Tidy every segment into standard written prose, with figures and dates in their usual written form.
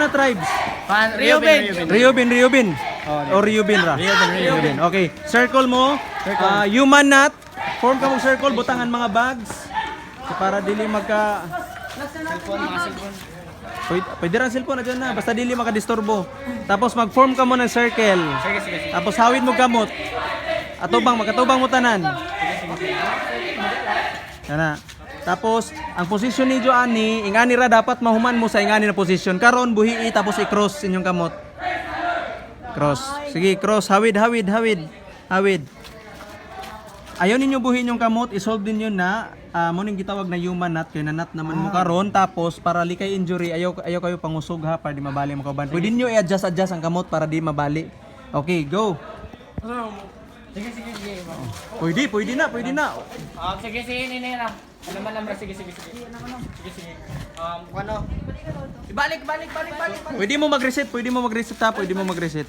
na tribes? Reubin. Reubin. O Reubin ra? Reubin. Okay. Circle mo. Human nut. Form ka mong circle. Butangan mga bags. So, para dili magka... Pwede rin cellphone na dyan na. Basta dili makadisturbo. Tapos mag-form ka mo ng circle. Tapos hawid mo gamot. Makatubang mo tanan. Yan na. Tapos, ang posisyon ni Joanny, ingani ra dapat mahuman mo sa ingani na posisyon. Karon buhii tapos i-cross inyong kamot. Cross. Sige, cross. Hawid. Ayaw ninyo buhin yung kamot, isolve din yun na muning gitawag na human nut, kaya na nut naman mo karon. Tapos, para likay injury, ayaw kayo pangusog ha, para di mabali mo kauban. Pwede nyo i-adjust ang kamot para di mabali. Okay, go. Sige. Pwede na. Sige, nina. Alam, sige. Sige. Ano? Balik. Pwede mo mag-reset ha, pwede mo mag-reset.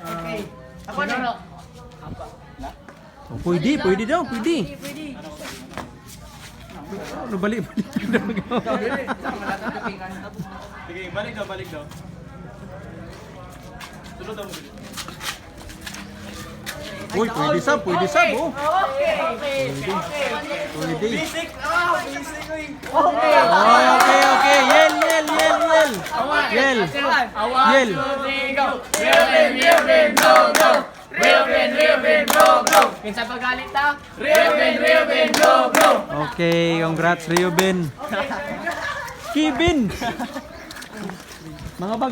Okay. Ako na. Oh, pwede daw. Ano, balik. Sige, balik daw. Sunod daw mo. Uy, pwede sab, oh. Okay. Pwede. Basic. Okay. Yel. Reubin, go. Kinsa pagalit ta? Reubin, go. Okay, congrats Reubin. Kevin. Mga bags.